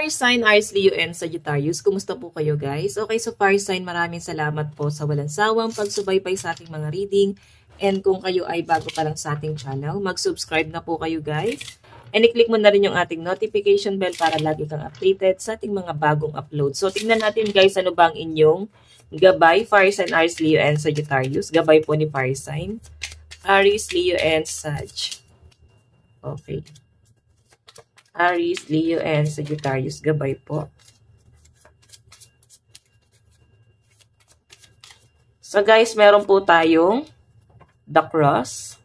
Fire sign, Aries, Leo, and Sagittarius. Kumusta po kayo guys? Okay, so fire sign, maraming salamat po sa walang sawang pagsubaybay sa ating mga reading. And kung kayo ay bago pa lang sa ating channel, mag-subscribe na po kayo guys. And i-click mo na rin yung ating notification bell para lagi kang updated sa ating mga bagong upload. So tingnan natin guys, ano ba ang inyong gabay? Fire sign, Aries, Leo, and Sagittarius. Gabay po ni fire sign, Aries, Leo, and Sag. Okay. Aries, Leo, and Sagittarius. Gabay po. So guys, meron po tayong The Cross.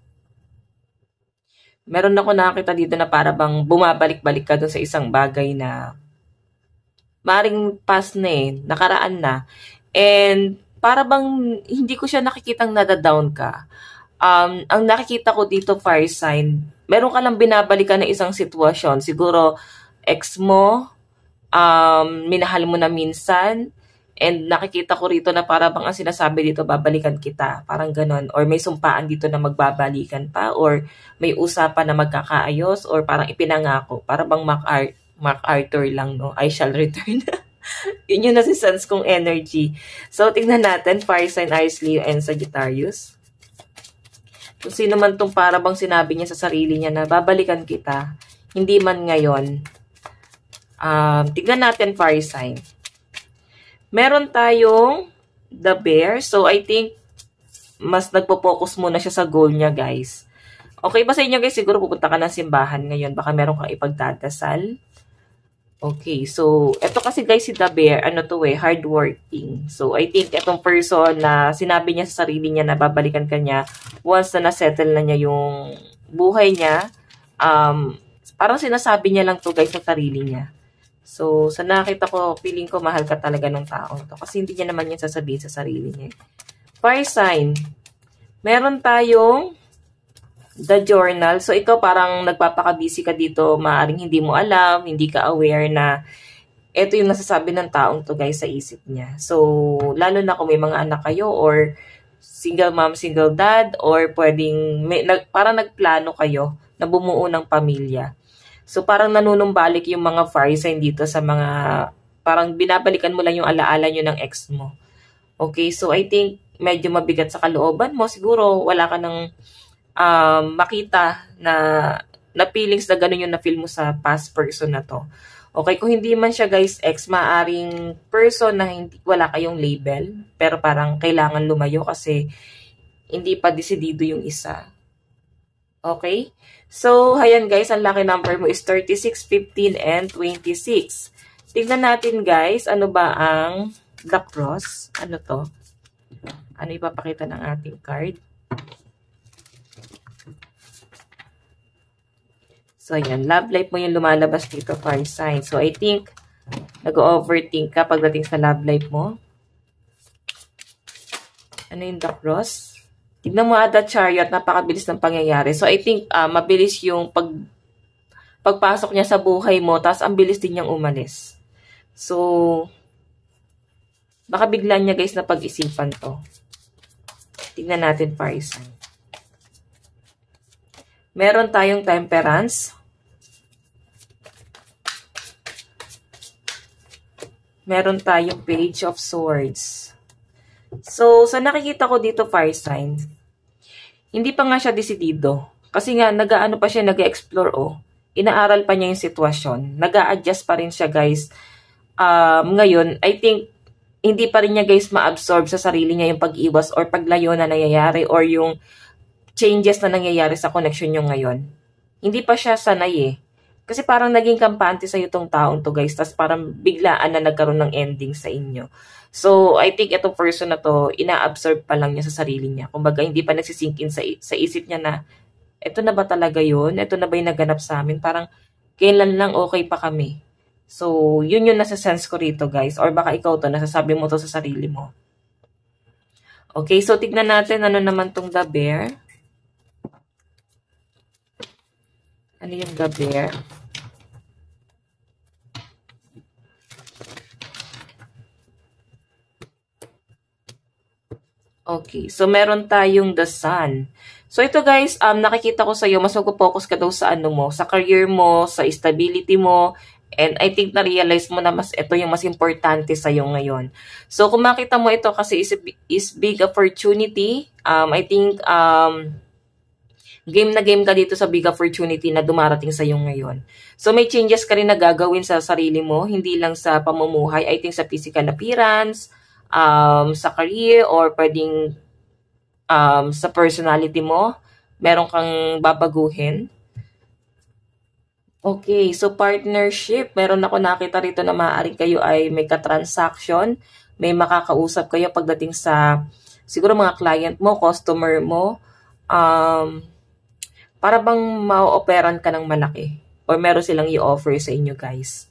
Meron ako nakakita dito na para bang bumabalik-balik ka dun sa isang bagay na maring past na nakaraan na. And para bang hindi ko siya nakikitang nadadown ka. Ang nakikita ko dito, fire sign, meron ka lang binabalikan ng isang sitwasyon. Siguro, ex mo, minahal mo na minsan, and nakikita ko rito na para bang ang sinasabi dito, babalikan kita. Parang ganon. Or may sumpaan dito na magbabalikan pa, or may usapan na magkakaayos, or parang ipinangako. Para bang MacArthur lang, no? I shall return. Yun yung nasisense kong energy. So, tingnan natin, fire sign, Aries, Leo, and Sagittarius. Kung sino man itong para bang sinabi niya sa sarili niya na babalikan kita, hindi man ngayon. Tignan natin fire sign. Meron tayong the Bear. So, I think, mas nagpo-focus muna siya sa goal niya, guys. Okay ba sa inyo, guys? Siguro pupunta ka ng simbahan ngayon. Baka meron kang ipagdadasal. Okay, so, eto kasi guys, si The Bear, hardworking. So, I think etong person na sinabi niya sa sarili niya na babalikan ka niya, once na nasettle na niya yung buhay niya, parang sinasabi niya lang to guys sa sarili niya. So, sa nakita ko, feeling ko mahal ka talaga ng taong to. Kasi hindi niya naman yan sasabihin sa sarili niya. Fire sign, meron tayong The Journal. So, ikaw parang nagpapaka-busy ka dito. Maaring hindi mo alam, hindi ka aware na ito yung nasasabi ng taong to guys sa isip niya. So, lalo na kung may mga anak kayo or single mom, single dad, or pwedeng, parang nagplano kayo na bumuo ng pamilya. So, parang nanunumbalik yung mga fire sign dito sa mga, parang binabalikan mo lang yung alaala nyo ng ex mo. Okay, so I think medyo mabigat sa kalooban mo. Siguro wala ka ng makita na feelings na gano'n yung na-feel mo sa past person na to. Okay, kung hindi man siya guys ex, maaring person na wala kayong label, pero parang kailangan lumayo kasi hindi pa desidido yung isa. Okay? So, ayan guys, ang lucky number mo is 36, 15, and 26. Tignan natin guys, ano ba ang The Cross? Ano to? Ano ipapakita ng ating card? So, ayan. Love life mo yung lumalabas dito, fire sign. So, I think, nag-overthink ka pagdating sa love life mo. Ano yung The Cross? Tignan mo the Chariot, napakabilis ng pangyayari. So, I think, mabilis yung pagpasok niya sa buhay mo, tapos ang bilis din niyang umalis. So, baka bigla niya guys na pag-isipan to. Tignan natin, fire sign. Meron tayong Temperance. Meron tayong Page of Swords. So, sa nakikita ko dito, fire sign, hindi pa nga siya desidido. Kasi nga, nag-aano pa siya, nag-explore, inaaral pa niya yung sitwasyon. Nag-a-adjust pa rin siya, guys. Ngayon, I think, hindi pa rin niya, guys, ma-absorb sa sarili niya yung pag-iwas or paglayo na nangyayari or yung changes na nangyayari sa connection nyo ngayon. Hindi pa siya sanay Kasi parang naging kampante sa'yo itong taong to guys. Tapos parang biglaan na nagkaroon ng ending sa inyo. So, I think itong person na to, ina-absorb pa lang niya sa sarili niya. Kumbaga, hindi pa nagsisink in sa isip niya na, eto na ba talaga yun? Eto na ba yung naganap sa amin? Parang, kailan lang okay pa kami? So, yun yung nasa-sense ko rito guys. Or baka ikaw to, nasasabi mo to sa sarili mo. Okay, so tignan natin ano naman tong The Bear. Ano yung The Bear? Okay, so meron tayong The Sun. So ito guys, nakikita ko sa iyo, mas mag-focus ka daw sa ano mo, sa career mo, sa stability mo, And I think na-realize mo na mas ito yung mas importante sa'yo ngayon. So, kung makita mo ito kasi is big opportunity, I think game na game ka dito sa big opportunity na dumarating sa'yo ngayon. So, may changes ka rin na gagawin sa sarili mo, hindi lang sa pamumuhay. I think sa physical appearance, sa career, or pwedeng sa personality mo, meron kang babaguhin. Okay, so partnership, meron ako nakita rito na maaaring kayo ay may ka-transaction, may makakausap kayo pagdating sa siguro mga client mo, customer mo, para bang ma-operan ka ng malaki or meron silang i-offer sa inyo guys.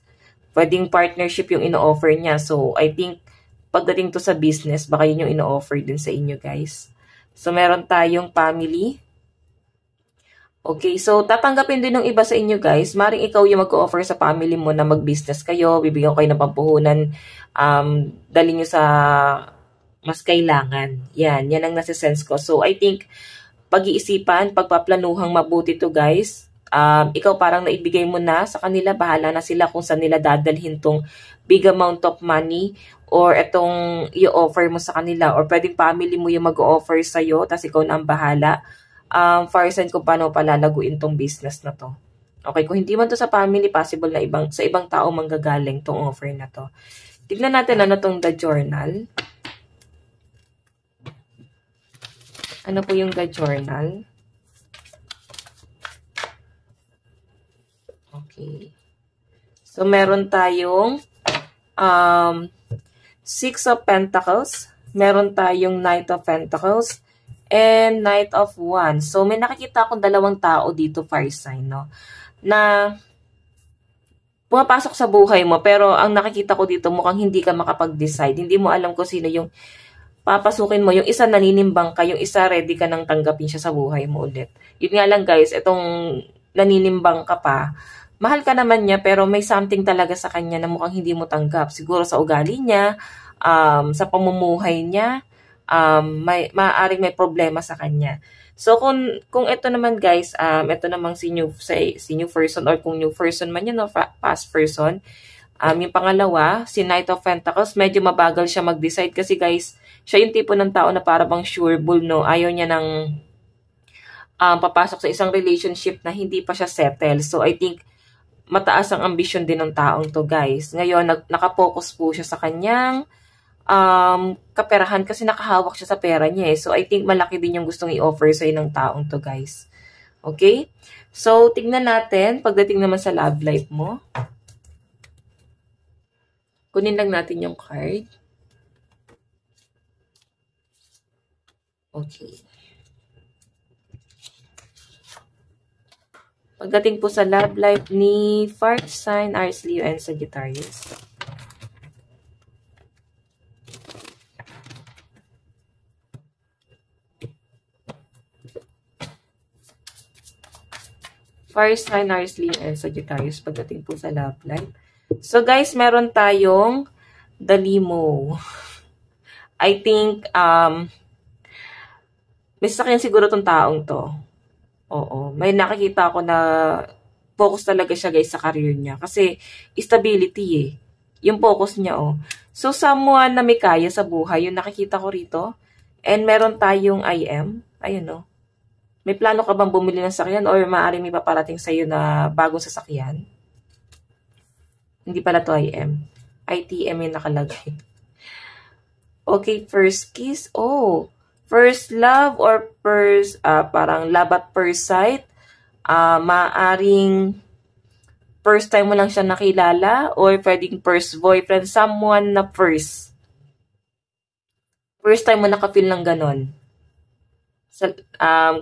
Pwedeng partnership yung ino-offer niya. So, I think pagdating to sa business, baka yun yung ino-offer din sa inyo guys. So, meron tayong family. Okay, so tatanggapin din ng iba sa inyo guys. Maring ikaw yung mag-offer sa family mo na mag-business kayo, bibigyan kayo ng pampuhunan, dali nyo sa mas kailangan. Yan ang nasa-sense ko. So I think, pag-iisipan, pagpaplanuhang mabuti to guys. Ikaw parang naibigay mo na sa kanila, bahala na sila kung saan nila dadalhin tong big amount of money or itong i-offer mo sa kanila or pwedeng family mo yung mag-offer sa'yo, tapos ikaw na ang bahala. Far side kung paano palalaguin tong business na to. Okay, kung hindi man to sa family, possible na sa ibang tao manggagaling tong offer na to. Tignan natin ano tong The Journal. Ano po yung The Journal? Okay. So, meron tayong Six of Pentacles. Meron tayong Knight of Pentacles. And Knight of Wands. So, may nakikita akong dalawang tao dito, fire sign, no? Na pumapasok sa buhay mo, pero ang nakikita ko dito, mukhang hindi ka makapag-decide. Hindi mo alam kung sino yung papasukin mo. Yung isa naninimbang ka, yung isa ready ka nang tanggapin siya sa buhay mo ulit. Yun nga lang guys, itong naninimbang ka pa, mahal ka naman niya, pero may something talaga sa kanya na mukhang hindi mo tanggap. Siguro sa ugali niya, sa pamumuhay niya, maaaring may problema sa kanya. So, kung ito naman guys, ito namang si new person or kung new person man yun, no, past person, yung pangalawa, si Knight of Pentacles, medyo mabagal siya mag-decide kasi guys, siya yung tipo ng tao na para bang sure bull, no? Ayaw niya ng papasok sa isang relationship na hindi pa siya settle. So, I think, mataas ang ambisyon din ng taong to guys. Ngayon, nakapokus po siya sa kanyang kaperahan kasi nakahawak siya sa pera niya eh. So, I think malaki din yung gustong i-offer sa'yo ng taong to, guys. Okay? So, tignan natin, pagdating naman sa love life mo. Kunin lang natin yung card. Okay. Pagdating po sa love life ni Fire Sign, Aries, Leo, and Sagittarius. Fire sign, Aries, Leo, and Sagittarius pagdating po sa love life. So guys, meron tayong The Limo. I think, may sasakyan siguro tong taong to. Oo. May nakikita ako na focus talaga siya guys sa career niya. Kasi, stability eh. Yung focus niya oh. So, someone na may kaya sa buhay, yung nakikita ko rito. And meron tayong IM. Ayun oh. May plano ka bang bumili ng sasakyan or maaaring may paparating sa'yo na bagong sasakyan? Hindi pala to IM. ITM yung nakalagay. Okay, first kiss. Oh, first love or first, parang love at first sight. Maaaring first time mo lang siya nakilala or pwedeng first boyfriend. Someone na first. First time mo nakafeel ng ganon.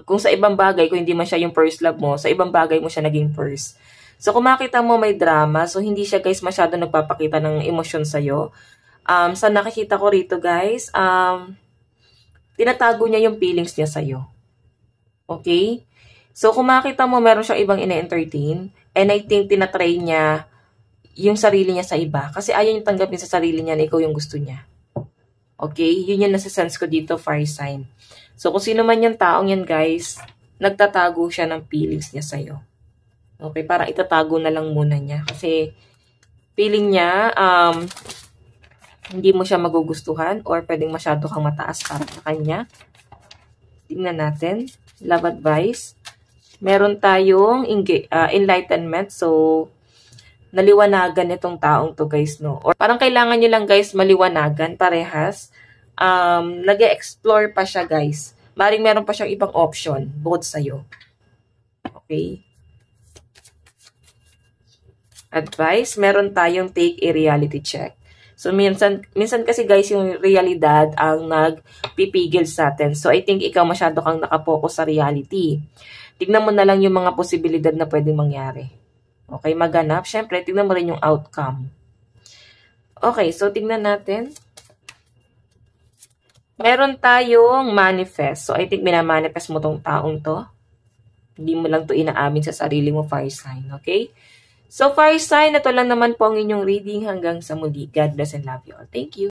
Kung sa ibang bagay, kung hindi man siya yung first love mo, sa ibang bagay mo siya naging first. So, kung makita mo may drama, so hindi siya guys masyado nagpapakita ng emosyon sa'yo. Sa nakikita ko rito guys, tinatago niya yung feelings niya sa'yo. Okay? So, kung makita mo meron siyang ibang ina-entertain, and I think tinatry niya yung sarili niya sa iba. Kasi ayaw niya tanggapin sa sarili niya na ikaw yung gusto niya. Okay? Yun yung nasa-sense ko dito, fire sign. So, kung sino man yung taong yan, guys, nagtatago siya ng feelings niya sa'yo. Okay? Parang itatago na lang muna niya. Kasi, feeling niya, hindi mo siya magugustuhan or pwedeng masyado kang mataas para sa kanya. Tingnan natin. Love advice. Meron tayong enlightenment. So, naliwanagan itong taong to guys, no? Or parang kailangan nyo lang guys maliwanagan parehas. Nag-e-explore pa siya guys. Maring meron pa siyang ibang option bukod sa'yo. Okay? Advice, meron tayong take a reality check. So, minsan kasi guys, yung realidad ang nagpipigil sa atin. So, I think ikaw masyado kang nakapokus sa reality. Tignan mo na lang yung mga posibilidad na pwedeng mangyari. Okay, maganap. Siyempre, tignan mo rin yung outcome. Okay, so tignan natin. Meron tayong manifest. So, I think minamanifest mo tong taong to. Hindi mo lang to inaamin sa sarili mo, fire sign. Okay? So, fire sign, ito lang naman po ang inyong reading hanggang sa muli. God bless and love you all. Thank you.